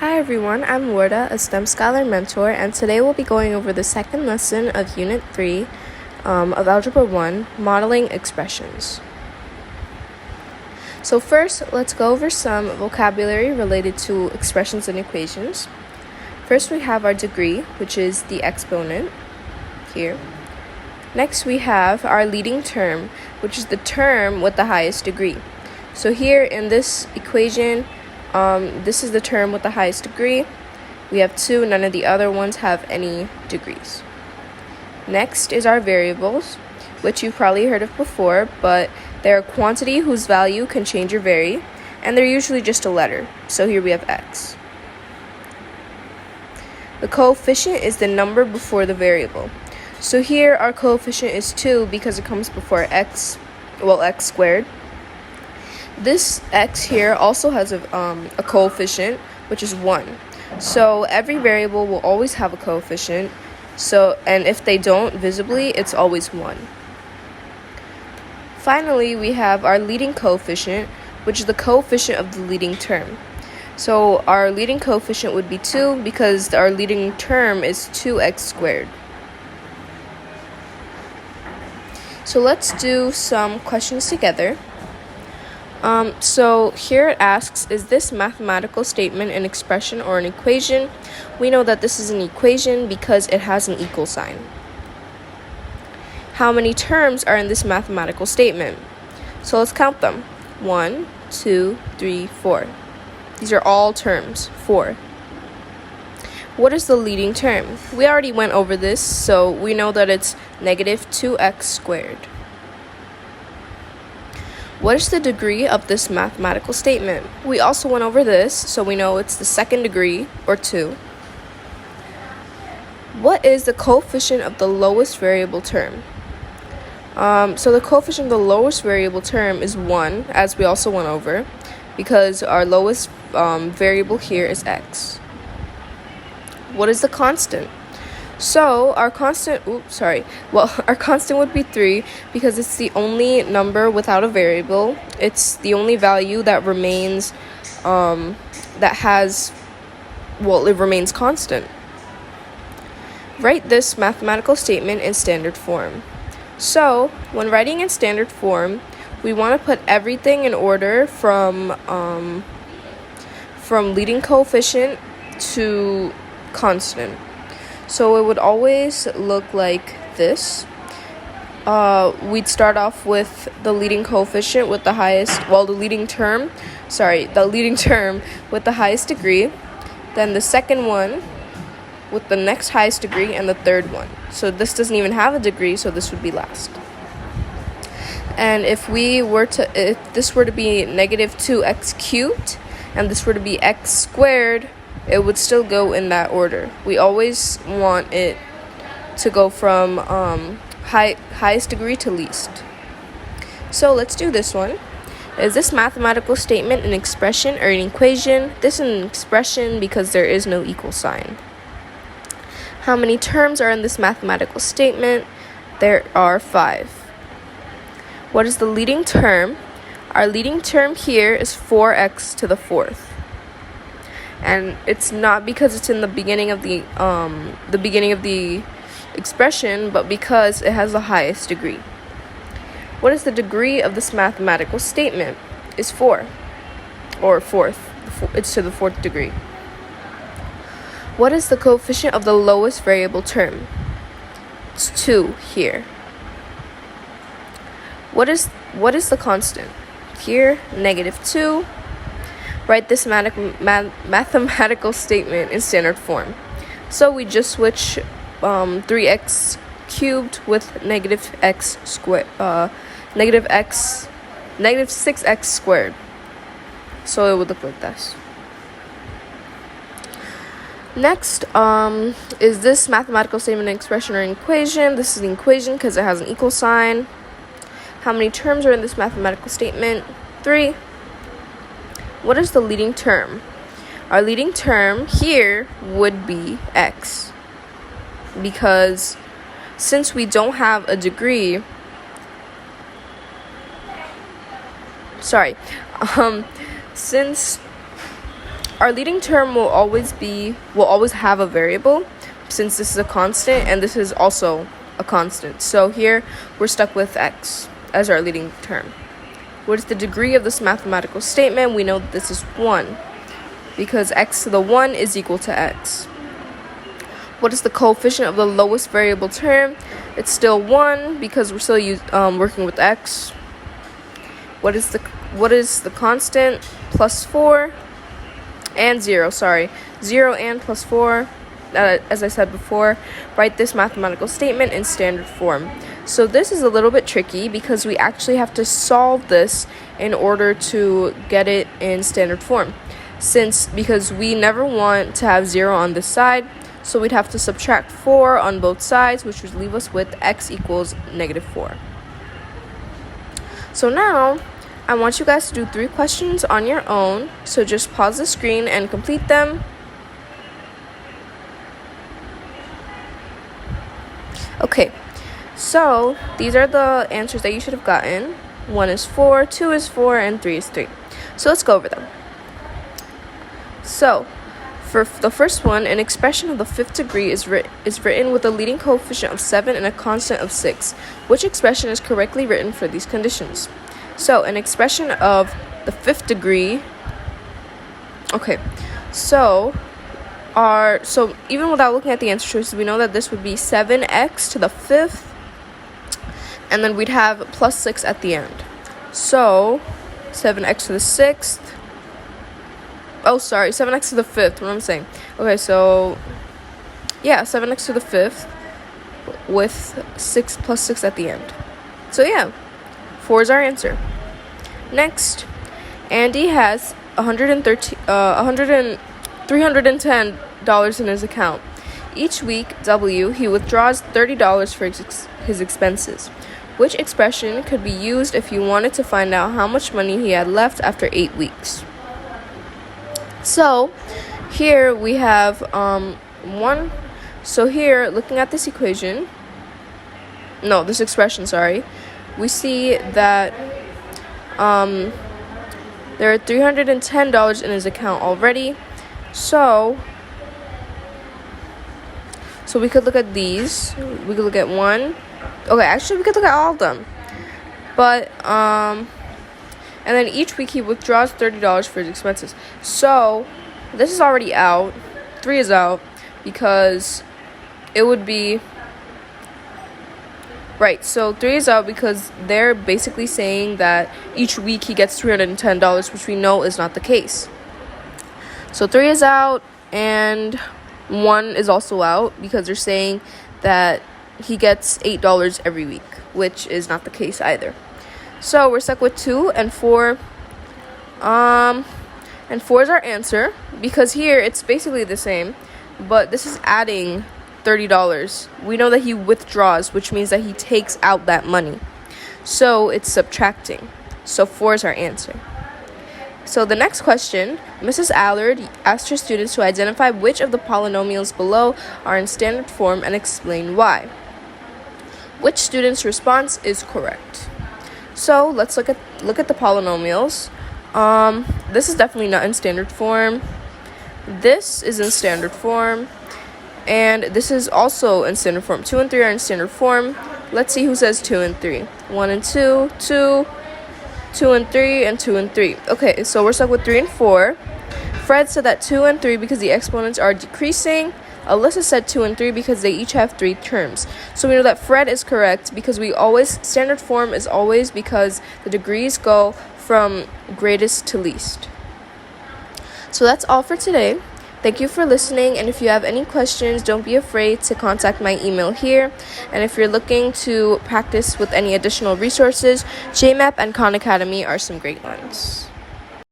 Hi everyone, I'm Wardah, a STEM Scholar Mentor, and today we'll be going over the second lesson of Unit 3 of Algebra 1, Modeling Expressions. So first, let's go over some vocabulary related to expressions and equations. First, we have our degree, which is the exponent here. Next, we have our leading term, which is the term with the highest degree. So here in this equation, this is the term with the highest degree. We have 2, none of the other ones have any degrees. Next is our variables, which you've probably heard of before, but they're a quantity whose value can change or vary, and they're usually just a letter. So here we have x. The coefficient is the number before the variable. So here our coefficient is 2 because it comes before x squared. This x here also has a coefficient, which is 1. So every variable will always have a coefficient. And if they don't visibly, it's always 1. Finally, we have our leading coefficient, which is the coefficient of the leading term. So our leading coefficient would be 2 because our leading term is 2x squared. So let's do some questions together. So here it asks, is this mathematical statement an expression or an equation? We know that this is an equation because it has an equal sign. How many terms are in this mathematical statement? So let's count them. 1, 2, 3, 4. These are all terms, 4. What is the leading term? We already went over this, so we know that it's negative 2x squared. What is the degree of this mathematical statement? We also went over this, so we know it's the second degree, or 2. What is the coefficient of the lowest variable term? So the coefficient of the lowest variable term is 1, as we also went over, because our lowest variable here is x. What is the constant? So our constant would be 3 because it's the only number without a variable. It's the only value that remains it remains constant. Write this mathematical statement in standard form. So when writing in standard form, we want to put everything in order from leading coefficient to constant. So it would always look like this. We'd start off with the leading coefficient with the leading term with the highest degree, then the second one with the next highest degree, and the third one. So this doesn't even have a degree, so this would be last. And if this were to be negative 2x cubed, and this were to be x squared, it would still go in that order. We always want it to go from highest degree to least. So let's do this one. Is this mathematical statement an expression or an equation? This is an expression because there is no equal sign. How many terms are in this mathematical statement? There are 5. What is the leading term? Our leading term here is 4x to the 4th. And it's not because it's in the beginning of the expression, but because it has the highest degree. What is the degree of this mathematical statement? Is 4, or 4th. It's to the 4th degree. What is the coefficient of the lowest variable term? It's 2 here. What is the constant? Here, negative 2. Write this mathematical statement in standard form. So we just switch 3x cubed with negative 6x squared. So it would look like this. Next, is this mathematical statement an expression or an equation? This is an equation because it has an equal sign. How many terms are in this mathematical statement? 3. What is the leading term? Our leading term here would be x. Because since we don't have a degree, since our leading term will always have a variable, since this is a constant and this is also a constant. So here we're stuck with x as our leading term. What is the degree of this mathematical statement? We know that this is 1 because x to the 1 is equal to x. What is the coefficient of the lowest variable term? It's still 1 because we're still working with x. What is the constant? Plus 4 and 0. 0 and plus 4. As I said before, write this mathematical statement in standard form. So this is a little bit tricky because we actually have to solve this in order to get it in standard form. Because we never want to have 0 on this side, so we'd have to subtract 4 on both sides, which would leave us with x equals -4. So now, I want you guys to do 3 questions on your own, so just pause the screen and complete them. Okay, so these are the answers that you should have gotten. 1 is 4, 2 is 4, and 3 is 3. So let's go over them. So, for the first one, an expression of the 5th degree is written with a leading coefficient of 7 and a constant of 6. Which expression is correctly written for these conditions? So, an expression of the 5th degree... Okay, so even without looking at the answer choices, we know that this would be 7x to the 5th, and then we'd have plus 6 at the end. So 7x to the 6th. Oh, sorry, 7x to the 5th. What am I saying? Okay, so yeah, 7x to the 5th with 6 plus 6 at the end. So yeah, 4 is our answer. Next, Andy has $310 in his account. Each week, he withdraws $30 for his expenses. Which expression could be used if you wanted to find out how much money he had left after 8 weeks? So, here we have one. So here, looking at this expression, we see that there are $310 in his account already. So we could look at these. We could look at one. Okay, actually, we could look at all of them. But, and then each week he withdraws $30 for his expenses. So, this is already out. 3 is out because it would be... Right, so 3 is out because they're basically saying that each week he gets $310, which we know is not the case. So 3 is out, and 1 is also out because they're saying that he gets $8 every week, which is not the case either. So we're stuck with 2 and 4. And 4 is our answer because here it's basically the same, but this is adding $30. We know that he withdraws, which means that he takes out that money. So it's subtracting. So 4 is our answer. So the next question, Mrs. Allard asked her students to identify which of the polynomials below are in standard form and explain why. Which student's response is correct? So let's look at the polynomials. This is definitely not in standard form. This is in standard form. And this is also in standard form. 2 and 3 are in standard form. Let's see who says 2 and 3. 1 and 2, 2, 2 and 3, and 2 and 3. Okay, so we're stuck with 3 and 4. Fred said that 2 and 3 because the exponents are decreasing. Alyssa said 2 and 3 because they each have 3 terms. So we know that Fred is correct because standard form is always because the degrees go from greatest to least. So that's all for today. Thank you for listening, and if you have any questions, don't be afraid to contact my email here. And if you're looking to practice with any additional resources, JMAP and Khan Academy are some great ones.